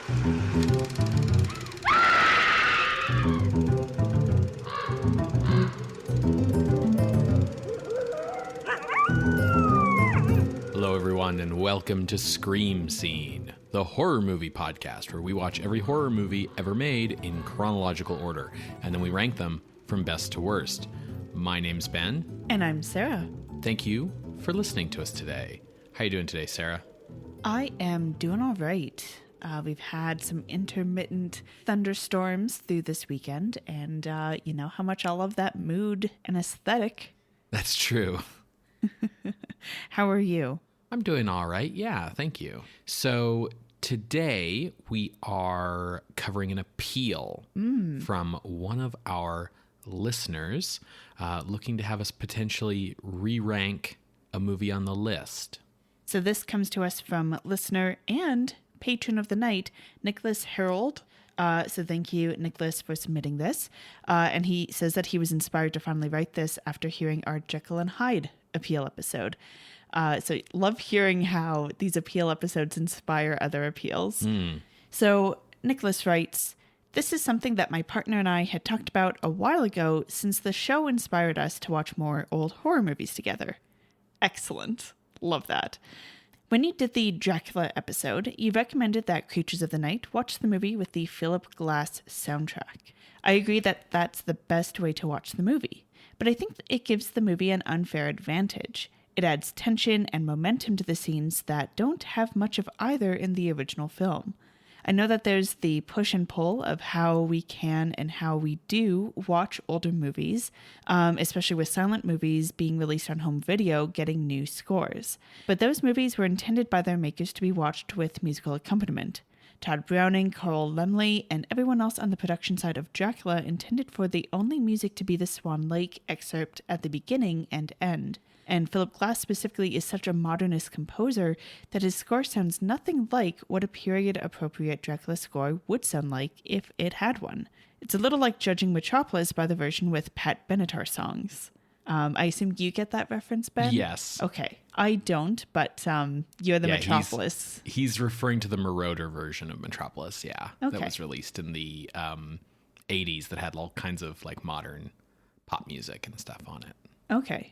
Hello, everyone, and welcome to Scream Scene, the horror movie podcast where we watch every horror movie ever made in chronological order, and then we rank them from best to worst. My name's Ben. And I'm Sarah. Thank you for listening to us today. How you doing today, Sarah? I am doing all right. We've had some intermittent thunderstorms through this weekend, and you know how much I love that mood and aesthetic. That's true. How are you? I'm doing all right. Yeah, thank you. So today we are covering an appeal from one of our listeners looking to have us potentially re-rank a movie on the list. So this comes to us from listener and patron of the night, Nicholas Harold. So thank you, Nicholas, for submitting this. And he says that he was inspired to finally write this after hearing our Jekyll and Hyde appeal episode. So love hearing how these appeal episodes inspire other appeals. So Nicholas writes, "This is something that my partner and I had talked about a while ago since the show inspired us to watch more old horror movies together." Excellent. Love that. When you did the Dracula episode, you recommended that Creatures of the Night watch the movie with the Philip Glass soundtrack. I agree that that's the best way to watch the movie, but I think it gives the movie an unfair advantage. It adds tension and momentum to the scenes that don't have much of either in the original film. I know that there's the push and pull of how we can and how we do watch older movies, especially with silent movies being released on home video getting new scores. But those movies were intended by their makers to be watched with musical accompaniment. Tod Browning, Carl Laemmle, and everyone else on the production side of Dracula intended for the only music to be the Swan Lake excerpt at the beginning and end. And Philip Glass specifically is such a modernist composer that his score sounds nothing like what a period-appropriate Dracula score would sound like if it had one. It's a little like judging Metropolis by the version with Pat Benatar songs. I assume you get that reference, Ben? Yes. Okay. I don't, but you're the Metropolis. He's referring to the Marauder version of Metropolis, yeah. Okay. That was released in the 80s that had all kinds of like modern pop music and stuff on it. Okay.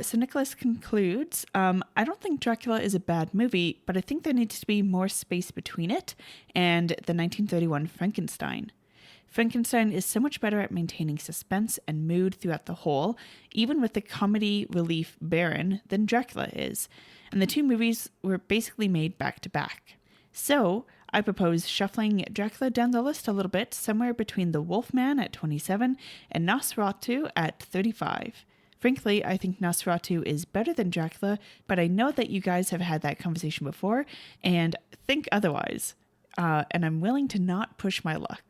So Nicholas concludes, I don't think Dracula is a bad movie, but I think there needs to be more space between it and the 1931 Frankenstein. Frankenstein is so much better at maintaining suspense and mood throughout the whole, even with the comedy relief Baron, than Dracula is. And the two movies were basically made back to back. So I propose shuffling Dracula down the list a little bit, somewhere between The Wolfman at 27 and Nosferatu at 35. Frankly, I think Nosferatu is better than Dracula, but I know that you guys have had that conversation before and think otherwise. And I'm willing to not push my luck.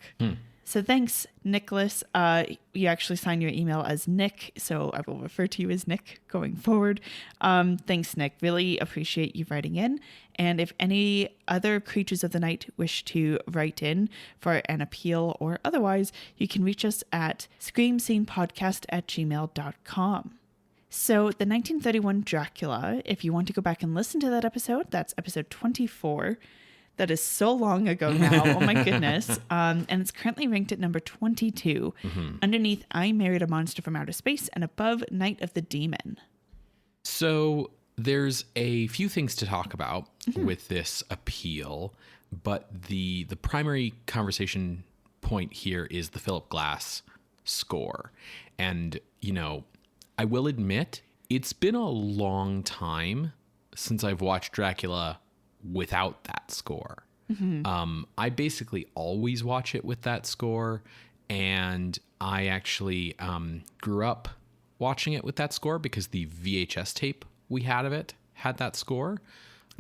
So thanks, Nicholas. You actually sign your email as Nick, so I will refer to you as Nick going forward. Thanks, Nick. Really appreciate you writing in. And if any other Creatures of the Night wish to write in for an appeal or otherwise, you can reach us at screamscenepodcast@gmail.com. So the 1931 Dracula, if you want to go back and listen to that episode, that's episode 24. That is so long ago now. Oh my goodness. And it's currently ranked at number 22, underneath I Married a Monster from Outer Space and above Night of the Demon. So there's a few things to talk about with this appeal, but the primary conversation point here is the Philip Glass score. And, you know, I will admit, it's been a long time since I've watched Dracula without that score. I basically always watch it with that score, and I actually grew up watching it with that score because the VHS tape we had of it had that score.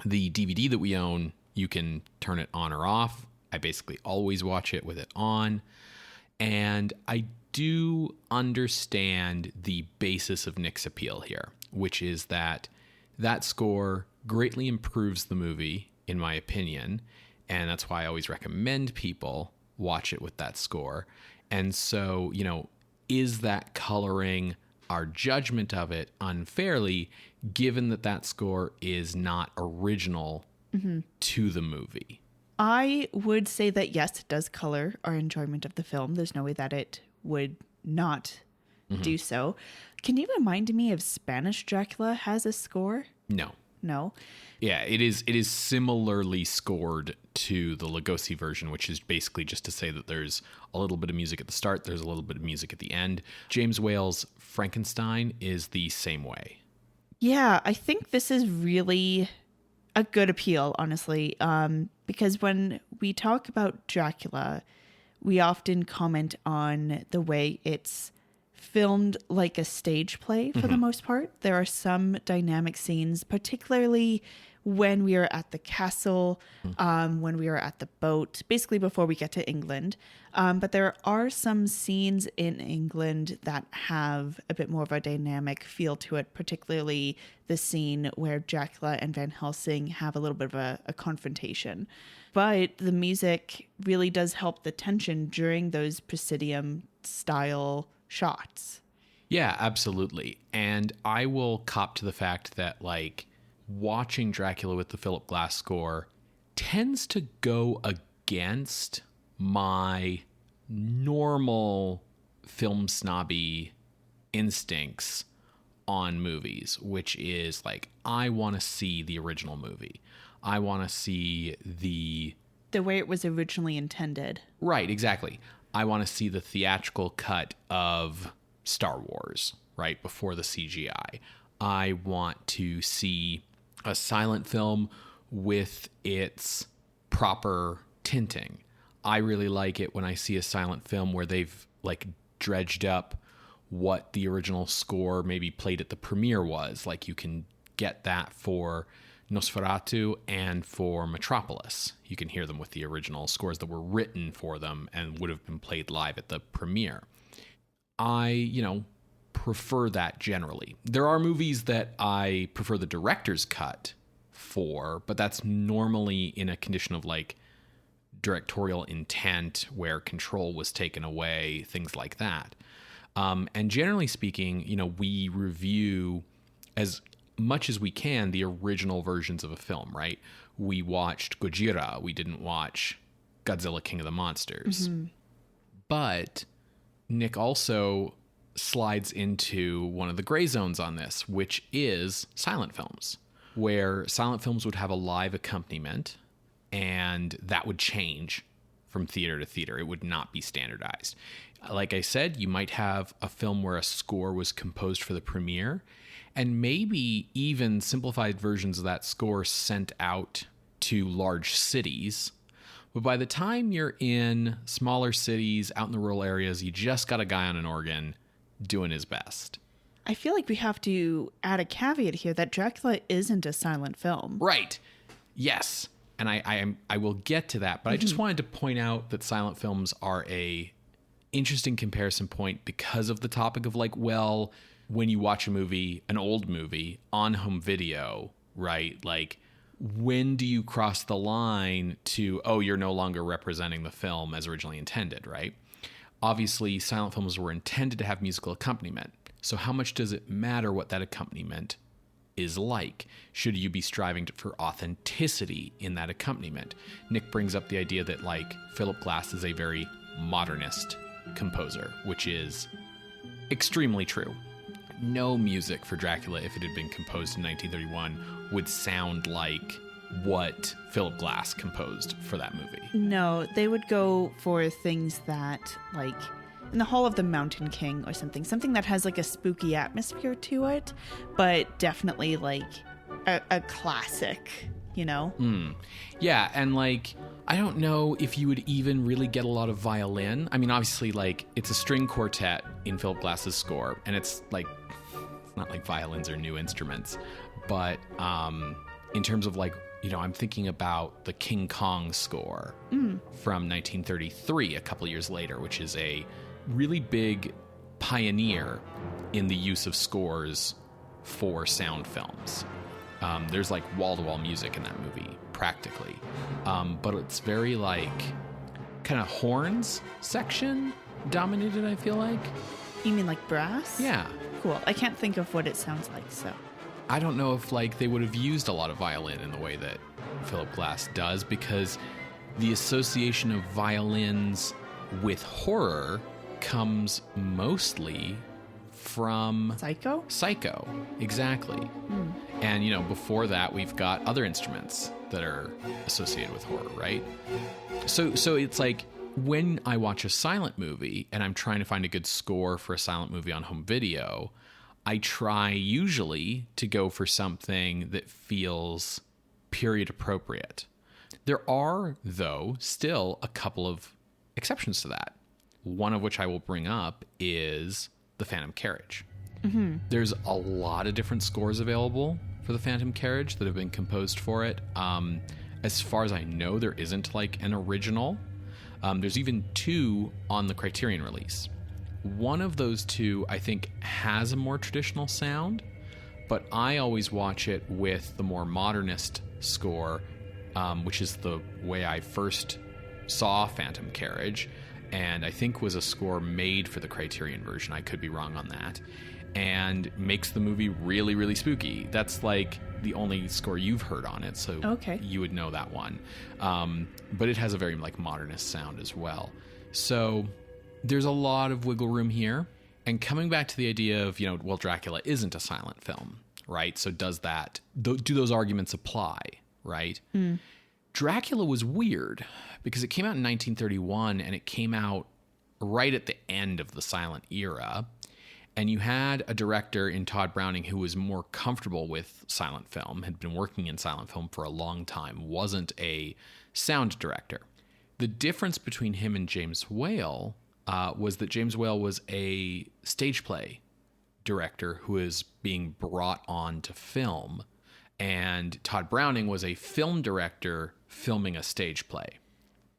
The DVD that we own, you can turn it on or off. I basically always watch it with it on, and I do understand the basis of Nick's appeal here, which is that score greatly improves the movie, in my opinion, and that's why I always recommend people watch it with that score. And so, you know, is that coloring our judgment of it unfairly, given that score is not original to the movie? I would say that, yes, it does color our enjoyment of the film. There's no way that it would not do so. Can you remind me if Spanish Dracula has a score? No. No. Yeah, it is similarly scored to the Lugosi version, which is basically just to say that there's a little bit of music at the start, there's a little bit of music at the end. James Whale's Frankenstein is the same way. Yeah, I think this is really a good appeal, honestly, because when we talk about Dracula, we often comment on the way it's filmed like a stage play for the most part. There are some dynamic scenes, particularly when we are at the castle, when we are at the boat, basically before we get to England. But there are some scenes in England that have a bit more of a dynamic feel to it, particularly the scene where Dracula and Van Helsing have a little bit of a confrontation. But the music really does help the tension during those Presidium style shots. Yeah, absolutely. And I will cop to the fact that, like, watching Dracula with the Philip Glass score tends to go against my normal film snobby instincts on movies, which is like, I want to see the original movie. I want to see the way it was originally intended. Right, exactly. I want to see the theatrical cut of Star Wars, right, before the CGI. I want to see a silent film with its proper tinting. I really like it when I see a silent film where they've, like, dredged up what the original score maybe played at the premiere was. Like, you can get that for Nosferatu and for Metropolis. You can hear them with the original scores that were written for them and would have been played live at the premiere. I, prefer that generally. There are movies that I prefer the director's cut for, but that's normally in a condition of, like, directorial intent where control was taken away, things like that. And generally speaking, we review as much as we can the original versions of a film, right? We watched Gojira. We didn't watch Godzilla King of the Monsters. Mm-hmm. But Nick also slides into one of the gray zones on this, which is silent films, where silent films would have a live accompaniment, and that would change from theater to theater. It would not be standardized. Like I said, you might have a film where a score was composed for the premiere, and maybe even simplified versions of that score sent out to large cities. But by the time you're in smaller cities, out in the rural areas, you just got a guy on an organ doing his best. I feel like we have to add a caveat here that Dracula isn't a silent film. Right. Yes. And I will get to that, but I just wanted to point out that silent films are a interesting comparison point because of the topic of, like, well, when you watch a movie, an old movie on home video, right? Like, when do you cross the line to, oh, you're no longer representing the film as originally intended, right? Obviously, silent films were intended to have musical accompaniment. So how much does it matter what that accompaniment is like? Should you be striving for authenticity in that accompaniment? Nick brings up the idea that, like, Philip Glass is a very modernist composer, which is extremely true. No music for Dracula, if it had been composed in 1931, would sound like what Philip Glass composed for that movie. No, they would go for things that, like, in the Hall of the Mountain King or something that has, like, a spooky atmosphere to it, but definitely, like, a classic, Yeah, and, like, I don't know if you would even really get a lot of violin. I mean, obviously, like, it's a string quartet in Philip Glass's score, and it's, like, it's not like violins are new instruments, but in terms of, like, I'm thinking about the King Kong score from 1933, a couple years later, which is a really big pioneer in the use of scores for sound films. There's, like, wall-to-wall music in that movie, practically. But it's very, like, kind of horns section dominated, I feel like. You mean like brass? Yeah. Cool. I can't think of what it sounds like, so. I don't know if, like, they would have used a lot of violin in the way that Philip Glass does, because the association of violins with horror comes mostly from Psycho, exactly. And, you know, before that, we've got other instruments that are associated with horror, right? So it's like when I watch a silent movie and I'm trying to find a good score for a silent movie on home video, I try usually to go for something that feels period appropriate. There are, though, still a couple of exceptions to that. One of which I will bring up is the Phantom Carriage. There's a lot of different scores available for the Phantom Carriage that have been composed for it. As far as I know, there isn't like an original. There's even 2 on the Criterion release. One of those 2, I think, has a more traditional sound, but I always watch it with the more modernist score, which is the way I first saw Phantom Carriage, and I think was a score made for the Criterion version. I could be wrong on that. And makes the movie really, really spooky. That's like the only score you've heard on it, so you would know that one. But it has a very like modernist sound as well. So there's a lot of wiggle room here. And coming back to the idea of, you know, well, Dracula isn't a silent film, right? So do those arguments apply, right? Dracula was weird because it came out in 1931 and it came out right at the end of the silent era. And you had a director in Tod Browning who was more comfortable with silent film, had been working in silent film for a long time, wasn't a sound director. The difference between him and James Whale was that James Whale was a stage play director who is being brought on to film. And Tod Browning was a film director filming a stage play.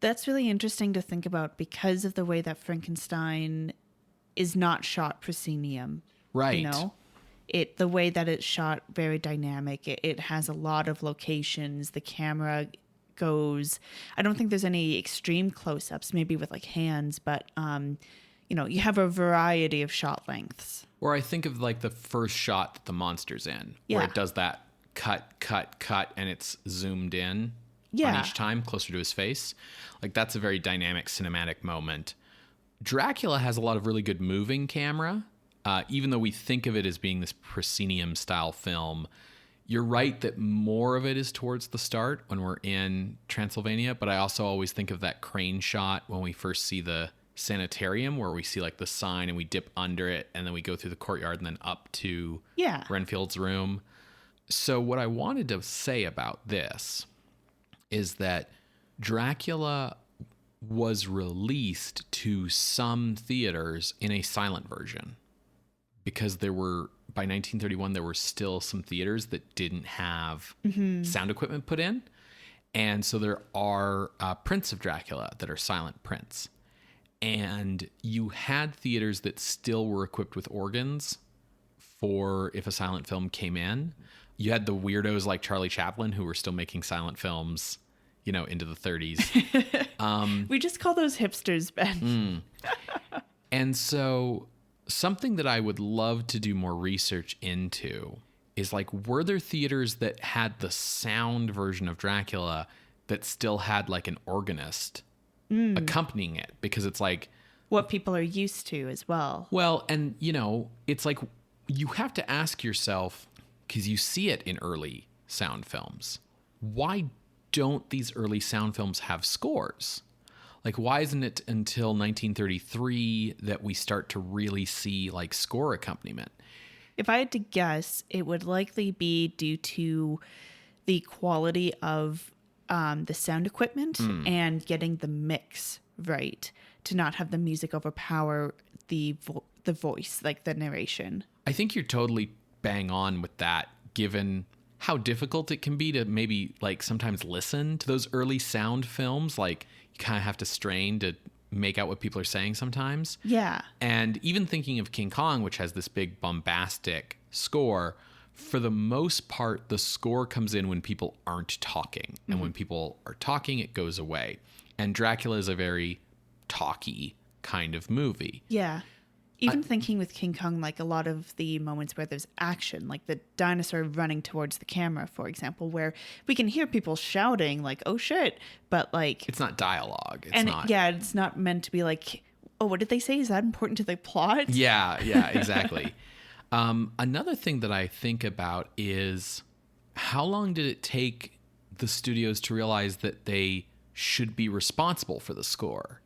That's really interesting to think about because of the way that Frankenstein is not shot proscenium. Right. You know? The way that it's shot, very dynamic. It has a lot of locations. The camera goes... I don't think there's any extreme close-ups, maybe with like hands, but, you know, you have a variety of shot lengths. Or I think of like the first shot that the monster's in, where it does that cut, and it's zoomed in on each time, closer to his face. Like, that's a very dynamic cinematic moment. Dracula has a lot of really good moving camera. Even though we think of it as being this proscenium-style film, you're right that more of it is towards the start when we're in Transylvania, but I also always think of that crane shot when we first see the sanitarium, where we see like the sign and we dip under it, and then we go through the courtyard and then up to Renfield's room. So what I wanted to say about this is that Dracula was released to some theaters in a silent version because by 1931, there were still some theaters that didn't have sound equipment put in. And so there are prints of Dracula that are silent prints. And you had theaters that still were equipped with organs for if a silent film came in. You had the weirdos like Charlie Chaplin who were still making silent films, you know, into the 30s. We just call those hipsters, Ben. And so something that I would love to do more research into is like, were there theaters that had the sound version of Dracula that still had like an organist accompanying it? Because it's like... what people are used to as well. Well, and, you know, it's like you have to ask yourself, because you see it in early sound films, why don't these early sound films have scores? Like, why isn't it until 1933 that we start to really see like score accompaniment? If I had to guess, it would likely be due to the quality of the sound equipment and getting the mix right to not have the music overpower the voice, like the narration. I think you're totally bang on with that, given how difficult it can be to maybe like sometimes listen to those early sound films. Like, you kind of have to strain to make out what people are saying sometimes. Yeah. And even thinking of King Kong, which has this big bombastic score, for the most part, the score comes in when people aren't talking. And when people are talking, it goes away. And Dracula is a very talky kind of movie. Yeah. Even thinking with King Kong, like a lot of the moments where there's action, like the dinosaur running towards the camera, for example, where we can hear people shouting like, oh shit, but like... It's not dialogue. It's not meant to be like, oh, what did they say? Is that important to the plot? Yeah, exactly. Another thing that I think about is how long did it take the studios to realize that they should be responsible for the score?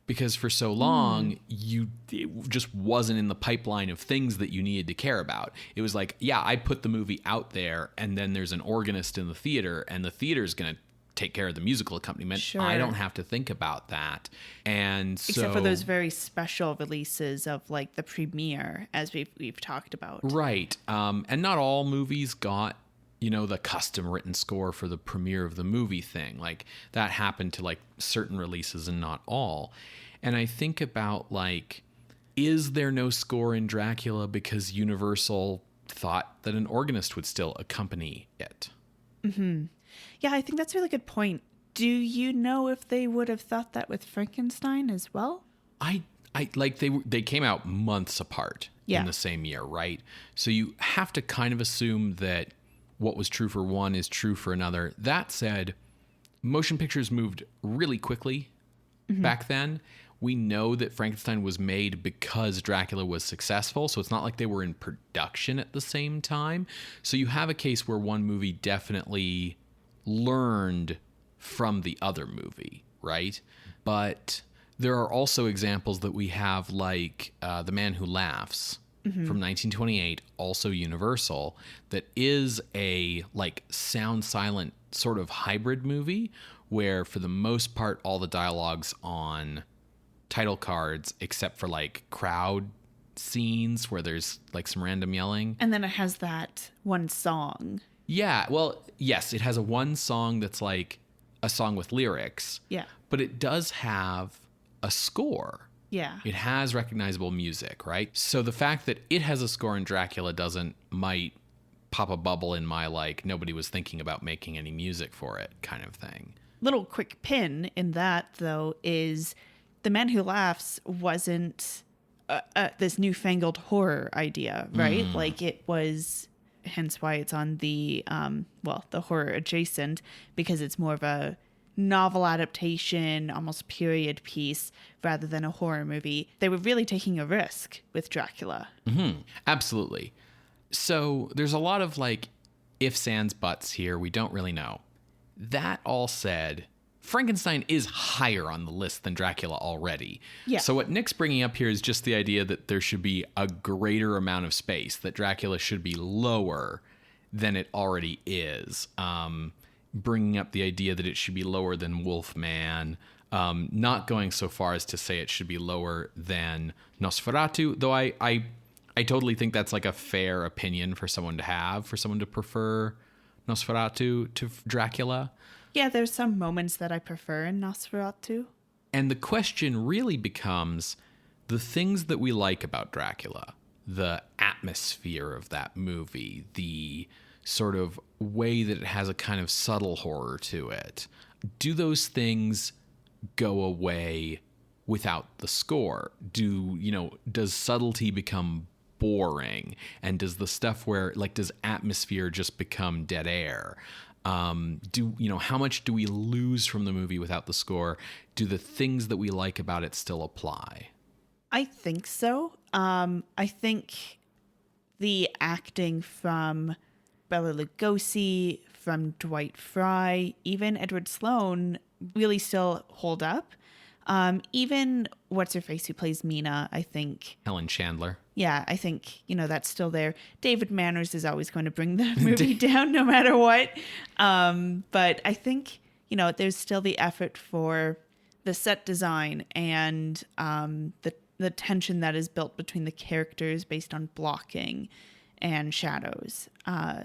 Because for so long, it just wasn't in the pipeline of things that you needed to care about. It was like, yeah, I put the movie out there, and then there's an organist in the theater, and the theater's going to take care of the musical accompaniment. Sure. I don't have to think about that. And so, except for those very special releases of like the premiere, as we've talked about. Right. And not all movies got, the custom written score for the premiere of the movie thing. Like that happened to like certain releases and not all. And I think about like, is there no score in Dracula because Universal thought that an organist would still accompany it? Mm-hmm. Yeah, I think that's a really good point. Do you know if they would have thought that with Frankenstein as well? I like they came out months apart in the same year, right? So you have to kind of assume that what was true for one is true for another. That said, motion pictures moved really quickly back then. We know that Frankenstein was made because Dracula was successful, so it's not like they were in production at the same time. So you have a case where one movie definitely learned from the other movie, right? But there are also examples that we have like The Man Who Laughs, from 1928, also Universal, that is a like sound silent sort of hybrid movie where for the most part all the dialogue's on title cards except for like crowd scenes where there's like some random yelling. And then it has that one song. Yeah, well, yes, it has a one song that's like a song with lyrics. Yeah. But it does have a score. Yeah. It has recognizable music, right? So the fact that it has a score in Dracula might pop a bubble in my like nobody was thinking about making any music for it kind of thing. Little quick pin in that though is The Man Who Laughs wasn't this newfangled horror idea, right? Like it was, hence why it's on the the horror adjacent, because it's more of a novel adaptation, almost period piece, rather than a horror movie. They were really taking a risk with Dracula. Mm-hmm. Absolutely. So there's a lot of like ifs, ands, buts here. We don't really know. That all said, Frankenstein is higher on the list than Dracula already. Yeah. So what Nick's bringing up here is just the idea that there should be a greater amount of space, that Dracula should be lower than it already is. Bringing up the idea that it should be lower than Wolfman, not going so far as to say it should be lower than Nosferatu, though I totally think that's like a fair opinion for someone to have, for someone to prefer Nosferatu to Dracula. Yeah, there's some moments that I prefer in Nosferatu. And the question really becomes the things that we like about Dracula, the atmosphere of that movie, the sort of way that it has a kind of subtle horror to it. Do those things go away without the score? Does subtlety become boring? And does the stuff where, like, does atmosphere just become dead air? How much do we lose from the movie without the score? Do the things that we like about it still apply? I think so. I think the acting from Bela Lugosi, from Dwight Frye, even Edward Sloan really still hold up. Even what's-her-face who plays Mina, I think. Helen Chandler. Yeah, I think, that's still there. David Manners is always going to bring the movie down no matter what. But I think, there's still the effort for the set design and the tension that is built between the characters based on blocking and shadows.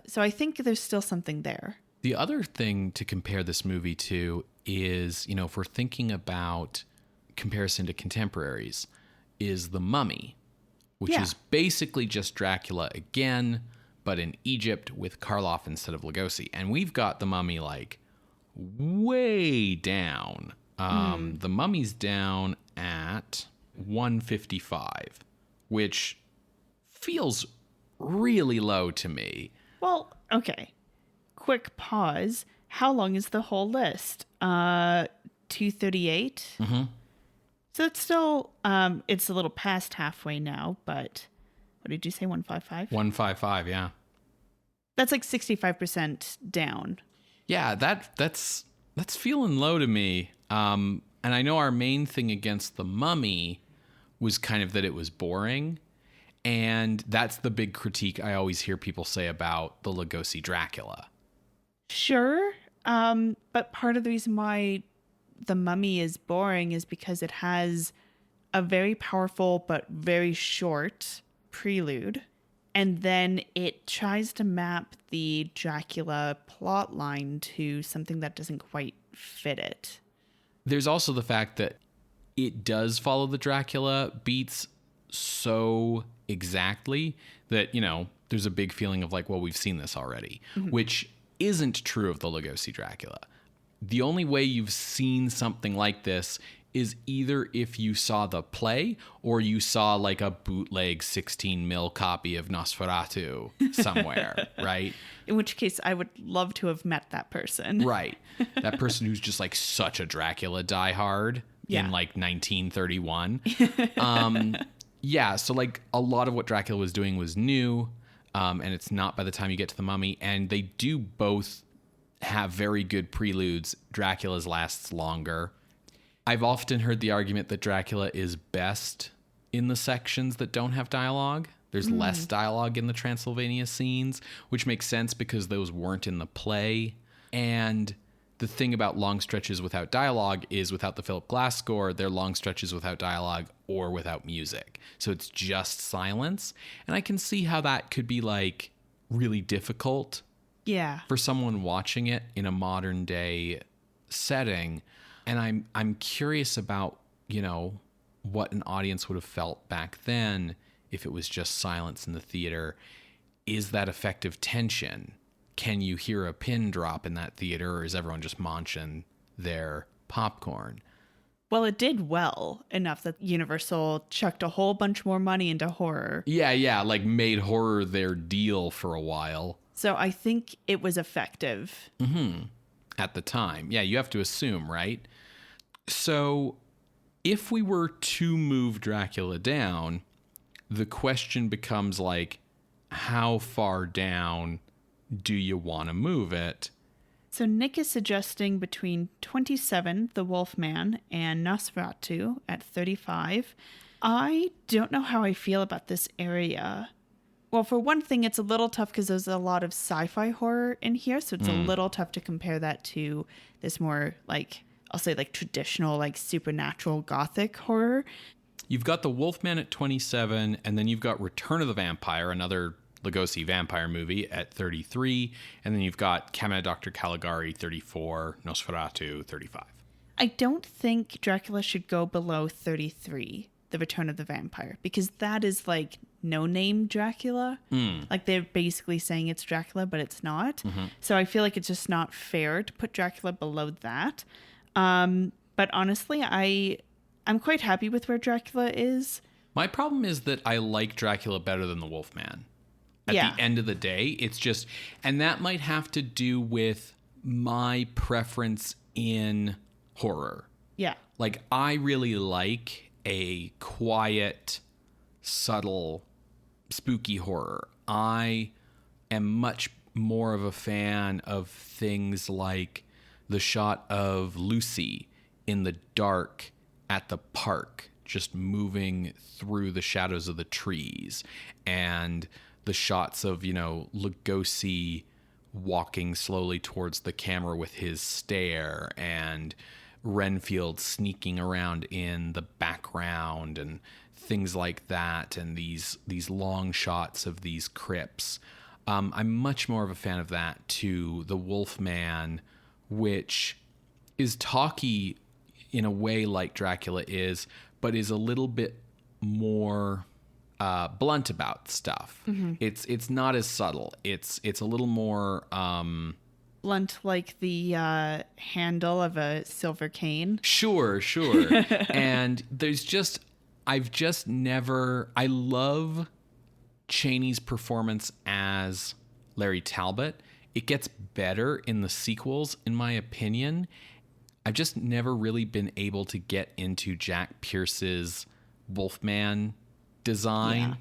So I think there's still something there. The other thing to compare this movie to is, if we're thinking about comparison to contemporaries, is The Mummy, which is basically just Dracula again, but in Egypt with Karloff instead of Lugosi. And we've got The Mummy like way down. The Mummy's down at 155. which feels really low to me. Well, okay. Quick pause. How long is the whole list? 238? Mm-hmm. So it's still, it's a little past halfway now, but what did you say, 155? 155, yeah. That's like 65% down. Yeah, that's feeling low to me. And I know our main thing against The Mummy was kind of that it was boring. And that's the big critique I always hear people say about the Lugosi Dracula. Sure. But part of the reason why The Mummy is boring is because it has a very powerful but very short prelude. And then it tries to map the Dracula plot line to something that doesn't quite fit it. There's also the fact that it does follow the Dracula beats so exactly that, you know, there's a big feeling of like, well, we've seen this already, which isn't true of the Lugosi Dracula. The only way you've seen something like this is either if you saw the play or you saw like a bootleg 16 mil copy of Nosferatu somewhere, right? In which case I would love to have met that person. Right. That person who's just like such a Dracula diehard in like 1931. Yeah, so like a lot of what Dracula was doing was new, and it's not by the time you get to The Mummy, and they do both have very good preludes. Dracula's lasts longer. I've often heard the argument that Dracula is best in the sections that don't have dialogue. There's less dialogue in the Transylvania scenes, which makes sense because those weren't in the play. And the thing about long stretches without dialogue is without the Philip Glass score, they're long stretches without dialogue or without music. So it's just silence. And I can see how that could be like really difficult for someone watching it in a modern day setting. And I'm curious about, you know, what an audience would have felt back then if it was just silence in the theater. Is that effective tension? Can you hear a pin drop in that theater, or is everyone just munching their popcorn? Well, it did well enough that Universal chucked a whole bunch more money into horror. Yeah, like made horror their deal for a while. So I think it was effective. At the time. Yeah, you have to assume, right? So if we were to move Dracula down, the question becomes like, how far down do you want to move it? So Nick is suggesting between 27, The Wolfman, and Nosferatu at 35. I don't know how I feel about this area. Well, for one thing, it's a little tough because there's a lot of sci-fi horror in here, so it's a little tough to compare that to this more, like, I'll say, like, traditional, like, supernatural gothic horror. You've got The Wolfman at 27, and then you've got Return of the Vampire, another Lugosi vampire movie, at 33, and then you've got Cabinet Dr. Caligari, 34, Nosferatu, 35. I don't think Dracula should go below 33, The Return of the Vampire, because that is, like, no-name Dracula. Like, they're basically saying it's Dracula, but it's not. So I feel like it's just not fair to put Dracula below that. But honestly, I'm quite happy with where Dracula is. My problem is that I like Dracula better than The Wolfman. At the end of the day, it's just... And that might have to do with my preference in horror. Yeah. Like, I really like a quiet, subtle, spooky horror. I am much more of a fan of things like the shot of Lucy in the dark at the park, just moving through the shadows of the trees, and the shots of, you know, Lugosi walking slowly towards the camera with his stare, and Renfield sneaking around in the background, and things like that, and these long shots of these crypts. I'm much more of a fan of that to The Wolfman, which is talky in a way like Dracula is, but is a little bit more blunt about stuff. It's not as subtle. It's a little more Blunt like the handle of a silver cane. Sure. And there's just I've just never... I love Chaney's performance as Larry Talbot. It gets better in the sequels, in my opinion. I've just never really been able to get into Jack Pierce's Wolfman design. Yeah.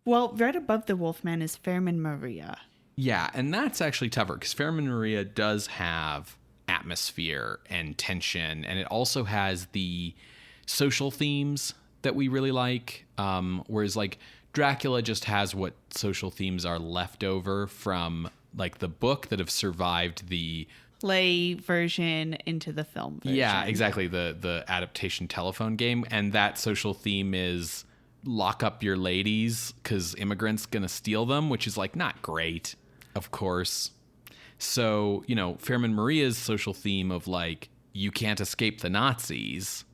Well, right above the Wolfman is Fairman Maria. Yeah, and that's actually tougher because Fairman Maria does have atmosphere and tension, and it also has the social themes that we really like, whereas like Dracula just has what social themes are left over from like the book that have survived the play version into the film version. Yeah, exactly, the adaptation telephone game, and that social theme is lock up your ladies because immigrants gonna steal them, which is like not great, of course. So, you know, Fairman Maria's social theme of like you can't escape the Nazis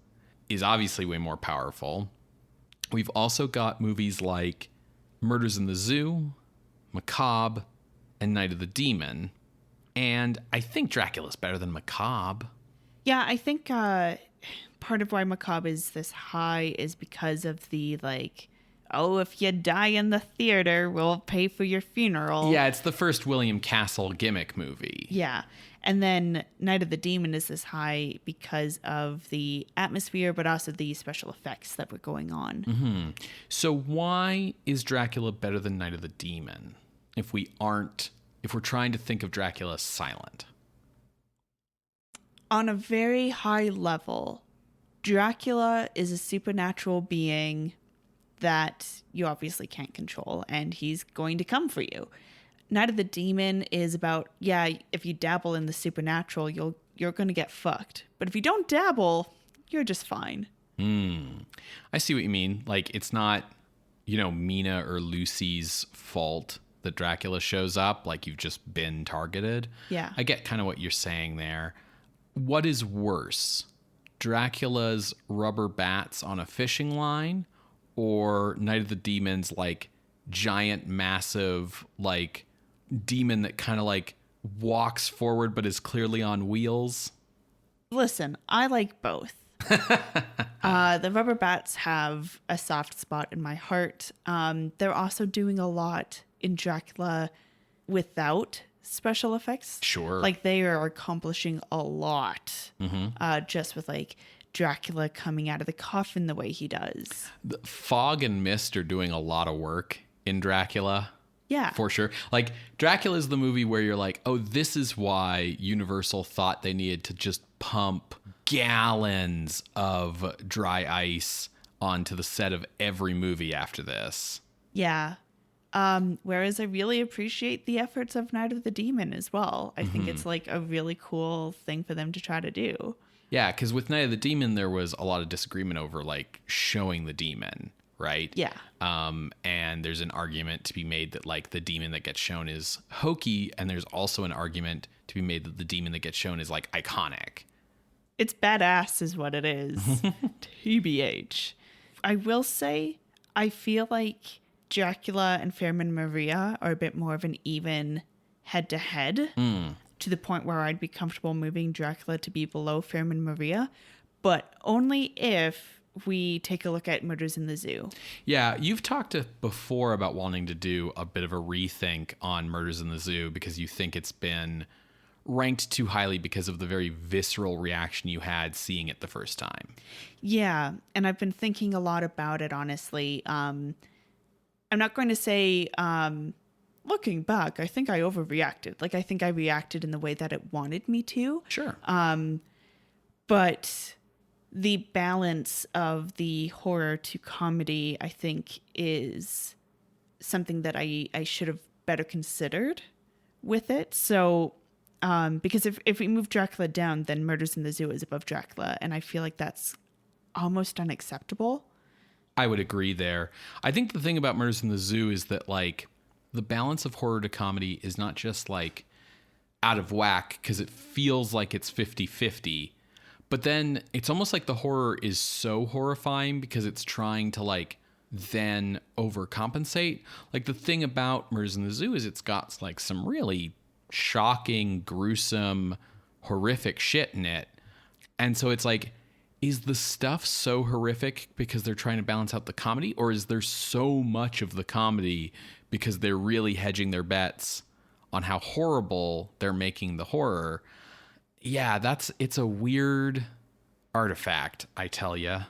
is obviously way more powerful. We've also got movies like Murders in the Zoo, Macabre, and Night of the Demon. And I think Dracula's better than Macabre. Yeah, I think part of why Macabre is this high is because of the like, oh, if you die in the theater, we'll pay for your funeral. Yeah, it's the first William Castle gimmick movie. Yeah. And then Night of the Demon is this high because of the atmosphere, but also the special effects that were going on. Mm-hmm. So why is Dracula better than Night of the Demon if we're trying to think of Dracula silent? On a very high level, Dracula is a supernatural being that you obviously can't control, and he's going to come for you. Night of the Demon is about, yeah, if you dabble in the supernatural, you're going to get fucked. But if you don't dabble, you're just fine. I see what you mean. Like, it's not, you know, Mina or Lucy's fault that Dracula shows up. Like, you've just been targeted. Yeah. I get kind of what you're saying there. What is worse, Dracula's rubber bats on a fishing line, or Night of the Demon's like giant, massive, like demon that kind of like walks forward but is clearly on wheels? Listen, I like both. The rubber bats have a soft spot in my heart. They're also doing a lot in Dracula without special effects. Sure. Like they are accomplishing a lot just with like Dracula coming out of the coffin the way he does. The fog and mist are doing a lot of work in Dracula. Yeah. For sure. Like, Dracula is the movie where you're like, oh, this is why Universal thought they needed to just pump gallons of dry ice onto the set of every movie after this. Yeah. Whereas I really appreciate the efforts of Night of the Demon as well. I think it's like a really cool thing for them to try to do. Yeah, because with Night of the Demon, there was a lot of disagreement over like showing the demon, right? Yeah. And there's an argument to be made that like the demon that gets shown is hokey, and there's also an argument to be made that the demon that gets shown is like iconic. It's badass is what it is. TBH. I will say, I feel like Dracula and Fairman Maria are a bit more of an even head-to-head to the point where I'd be comfortable moving Dracula to be below Fairman Maria, but only if we take a look at Murders in the Zoo. Yeah, you've talked before about wanting to do a bit of a rethink on Murders in the Zoo because you think it's been ranked too highly because of the very visceral reaction you had seeing it the first time. Yeah, and I've been thinking a lot about it, honestly. I'm not going to say, looking back, I think I overreacted. Like, I think I reacted in the way that it wanted me to. Sure. But the balance of the horror to comedy, I think, is something that I should have better considered with it. So, because if we move Dracula down, then Murders in the Zoo is above Dracula. And I feel like that's almost unacceptable. I would agree there. I think the thing about Murders in the Zoo is that, like, the balance of horror to comedy is not just, like, out of whack because it feels like it's 50-50. But then it's almost like the horror is so horrifying because it's trying to, like, then overcompensate. Like, the thing about Murders in the Zoo is it's got, like, some really shocking, gruesome, horrific shit in it. And so it's like, is the stuff so horrific because they're trying to balance out the comedy, or is there so much of the comedy because they're really hedging their bets on how horrible they're making the horror? Yeah, it's a weird artifact, I tell ya.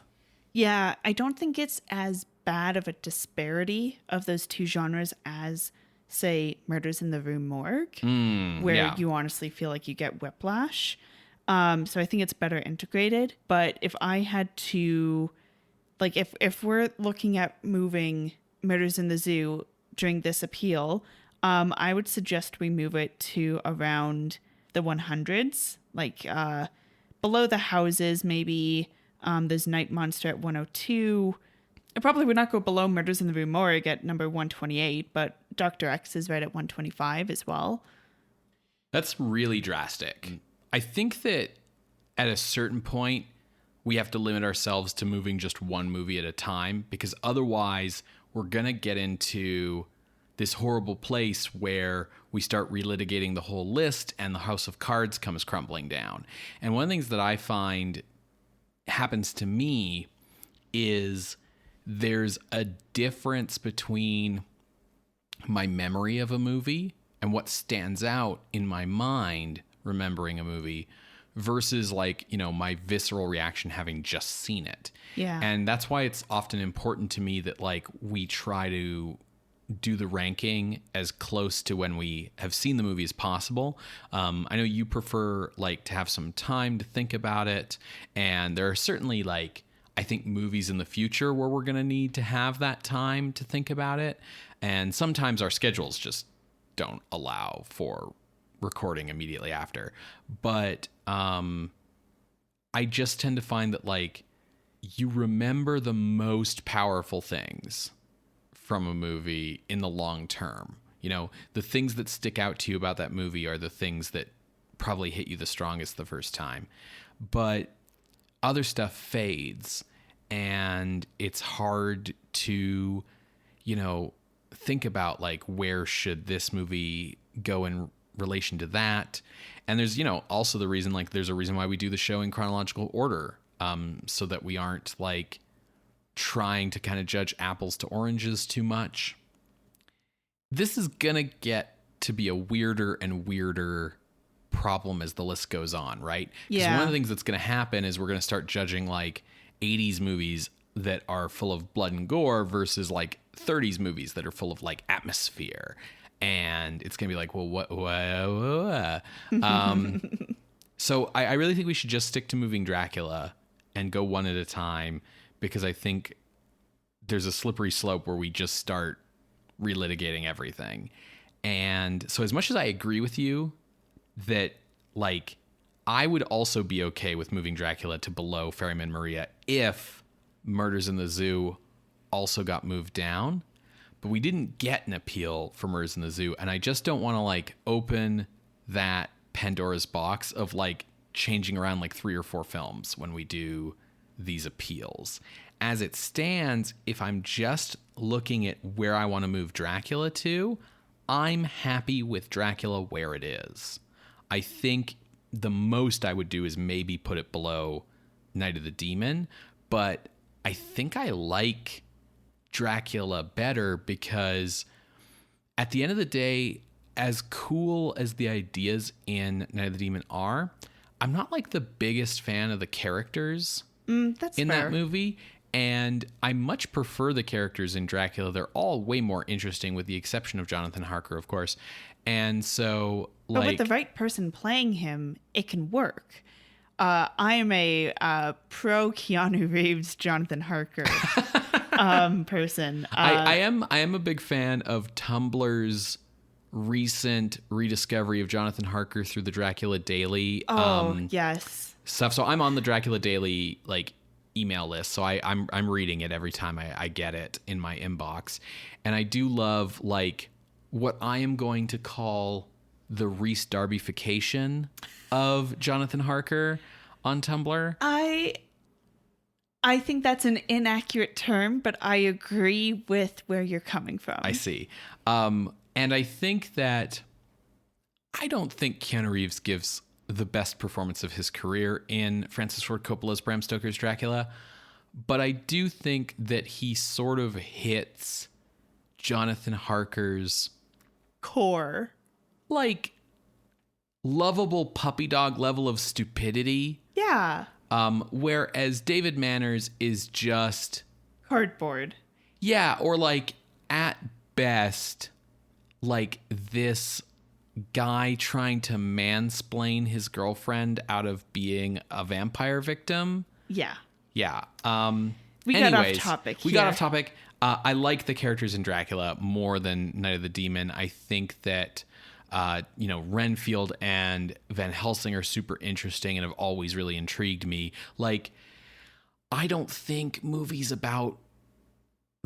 Yeah, I don't think it's as bad of a disparity of those two genres as, say, Murders in the Rue Morgue, where you honestly feel like you get whiplash. So I think it's better integrated. But if I had to, like, if we're looking at moving Murders in the Zoo during this appeal, I would suggest we move it to around the 100s, like below the houses, maybe. There's Night Monster at 102. I probably would not go below Murders in the Rue Morgue at number 128, but Dr. X is right at 125 as well. That's really drastic. I think that at a certain point, we have to limit ourselves to moving just one movie at a time, because otherwise we're going to get into this horrible place where we start relitigating the whole list and the house of cards comes crumbling down. And one of the things that I find happens to me is there's a difference between my memory of a movie and what stands out in my mind remembering a movie versus, like, you know, my visceral reaction having just seen it. Yeah. And that's why it's often important to me that, like, we try to do the ranking as close to when we have seen the movie as possible. I know you prefer, like, to have some time to think about it, and there are certainly, like, I think movies in the future where we're going to need to have that time to think about it. And sometimes our schedules just don't allow for recording immediately after. But I just tend to find that, like, you remember the most powerful things from a movie in the long term. You know, the things that stick out to you about that movie are the things that probably hit you the strongest the first time. But other stuff fades, and it's hard to, you know, think about, like, where should this movie go in relation to that. And there's, you know, also the reason, like, there's a reason why we do the show in chronological order, so that we aren't, like, trying to kind of judge apples to oranges too much. This is gonna get to be a weirder and weirder problem as the list goes on, right? Because one of the things that's going to happen is we're going to start judging, like, 80s movies that are full of blood and gore versus, like, 30s movies that are full of, like, atmosphere. And it's going to be like, well, what? So I really think we should just stick to moving Dracula and go one at a time, because I think there's a slippery slope where we just start relitigating everything. And so as much as I agree with you that, like, I would also be okay with moving Dracula to below Ferryman Maria if Murders in the Zoo also got moved down, but we didn't get an appeal for Murders in the Zoo, and I just don't want to, like, open that Pandora's box of, like, changing around, like, 3 or 4 films when we do these appeals. As it stands, if I'm just looking at where I want to move Dracula to, I'm happy with Dracula where it is. I think the most I would do is maybe put it below Night of the Demon, but I think I like Dracula better because at the end of the day, as cool as the ideas in Night of the Demon are, I'm not, like, the biggest fan of the characters that's in fair. that movie. And I much prefer the characters in Dracula. They're all way more interesting, with the exception of Jonathan Harker, of course. And so, like, but with the right person playing him, it can work. I am a pro Keanu Reeves, Jonathan Harker person. I am a big fan of Tumblr's recent rediscovery of Jonathan Harker through the Dracula Daily. Yes. Stuff. So I'm on the Dracula Daily, like, email list, so I'm reading it every time I get it in my inbox, and I do love, like, what I am going to call the Rhys Darbyfication of Jonathan Harker on Tumblr. I think that's an inaccurate term, but I agree with where you're coming from. I see. And I think that I don't think Keanu Reeves gives the best performance of his career in Francis Ford Coppola's Bram Stoker's Dracula, but I do think that he sort of hits Jonathan Harker's core, like, lovable puppy dog level of stupidity. Yeah. Whereas David Manners is just cardboard. Yeah, or like at best, like this guy trying to mansplain his girlfriend out of being a vampire victim. Yeah. Yeah. We got off topic. We got off topic. I like the characters in Dracula more than Night of the Demon. I think that, Renfield and Van Helsing are super interesting and have always really intrigued me. Like, I don't think movies about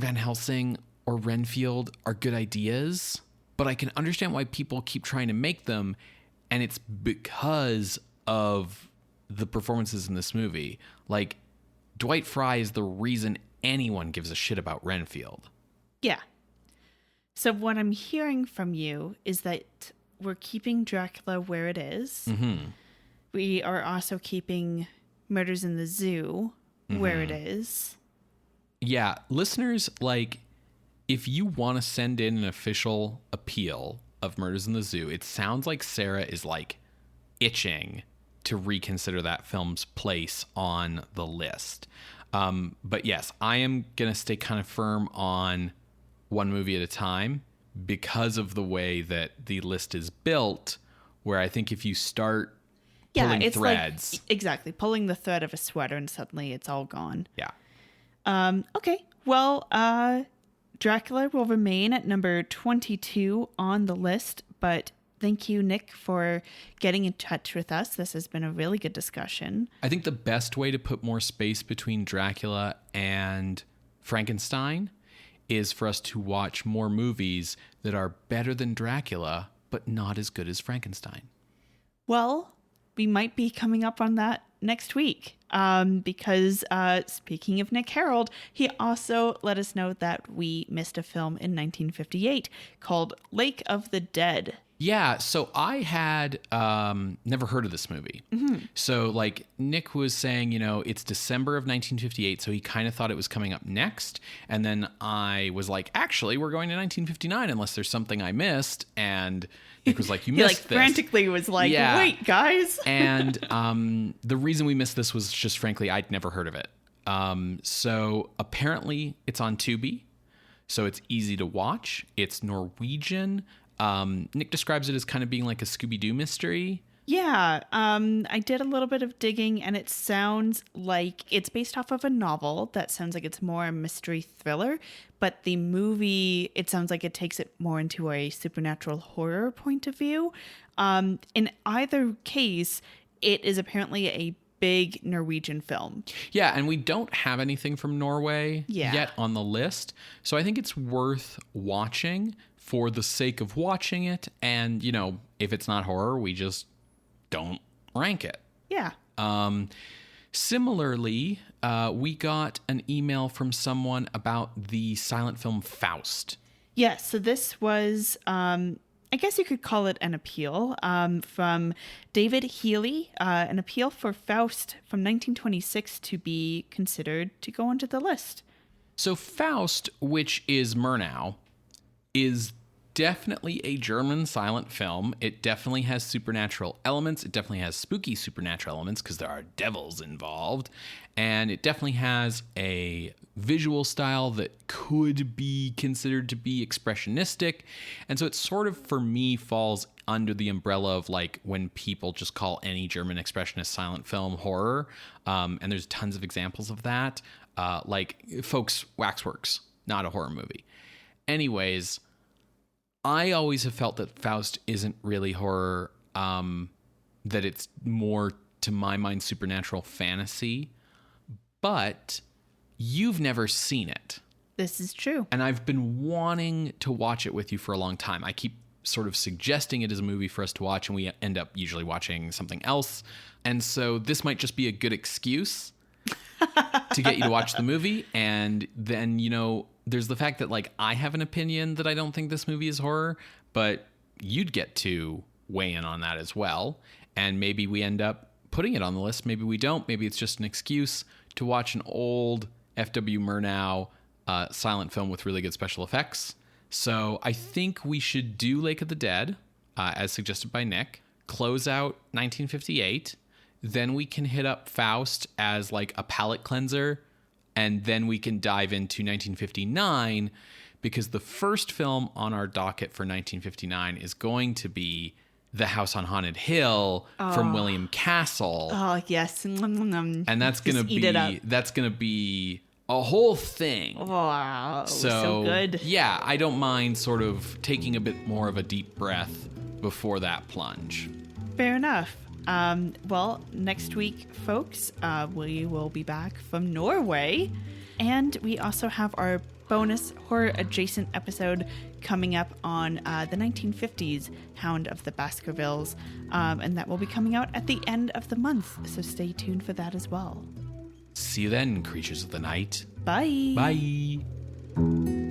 Van Helsing or Renfield are good ideas, but I can understand why people keep trying to make them, and it's because of the performances in this movie. Like, Dwight Frye is the reason anyone gives a shit about Renfield. Yeah. So what I'm hearing from you is that we're keeping Dracula where it is. Mm-hmm. We are also keeping Murders in the Zoo where it is. Yeah, listeners, like, if you want to send in an official appeal of Murders in the Zoo, it sounds like Sarah is, like, itching to reconsider that film's place on the list. But yes, I am going to stay kind of firm on one movie at a time because of the way that the list is built, where I think if you start pulling threads... Like, exactly, pulling the thread of a sweater and suddenly it's all gone. Yeah. Okay, well, Dracula will remain at number 22 on the list, but thank you, Nick, for getting in touch with us. This has been a really good discussion. I think the best way to put more space between Dracula and Frankenstein is for us to watch more movies that are better than Dracula, but not as good as Frankenstein. Well, we might be coming up on that next week because speaking of Nick Harold, he also let us know that we missed a film in 1958 called Lake of the Dead. Yeah, so I had never heard of this movie. Mm-hmm. So, like, Nick was saying, it's December of 1958, so he kind of thought it was coming up next. And then I was like, actually, we're going to 1959 unless there's something I missed. And Nick was like, you missed this. Frantically was like, yeah. Wait, guys. And the reason we missed this was just, frankly, I'd never heard of it. So apparently it's on Tubi, so it's easy to watch. It's Norwegian. Nick describes it as kind of being like a Scooby-Doo mystery. Yeah, I did a little bit of digging, and it sounds like it's based off of a novel. That sounds like it's more a mystery thriller, but the movie, it sounds like it takes it more into a supernatural horror point of view. In either case, it is apparently a big Norwegian film. Yeah, and we don't have anything from Norway yet on the list, so I think it's worth watching for the sake of watching it, and, if it's not horror, we just don't rank it. Yeah. Similarly, we got an email from someone about the silent film Faust. Yes, so this was, I guess you could call it an appeal from David Healy, an appeal for Faust from 1926 to be considered to go onto the list. So Faust, which is Murnau, is definitely a German silent film. It definitely has supernatural elements. It definitely has spooky supernatural elements because there are devils involved. And it definitely has a visual style that could be considered to be expressionistic. And so it sort of, for me, falls under the umbrella of like when people just call any German expressionist silent film horror. And there's tons of examples of that. Like Folks Waxworks, not a horror movie. Anyways, I always have felt that Faust isn't really horror, that it's more, to my mind, supernatural fantasy. But you've never seen it. This is true. And I've been wanting to watch it with you for a long time. I keep sort of suggesting it as a movie for us to watch, and we end up usually watching something else. And so this might just be a good excuse to get you to watch the movie. And then, there's the fact that, like, I have an opinion that I don't think this movie is horror, but you'd get to weigh in on that as well. And maybe we end up putting it on the list. Maybe we don't. Maybe it's just an excuse to watch an old F.W. Murnau silent film with really good special effects. So I think we should do Lake of the Dead, as suggested by Nick, close out 1958. Then we can hit up Faust as like a palate cleanser. And then we can dive into 1959, because the first film on our docket for 1959 is going to be The House on Haunted Hill from William Castle. Oh, yes. And that's going to be a whole thing. Wow. So good. Yeah, I don't mind sort of taking a bit more of a deep breath before that plunge. Fair enough. Well, next week, folks, we will be back from Norway. And we also have our bonus horror adjacent episode coming up on the 1950s Hound of the Baskervilles. And that will be coming out at the end of the month. So stay tuned for that as well. See you then, creatures of the night. Bye. Bye.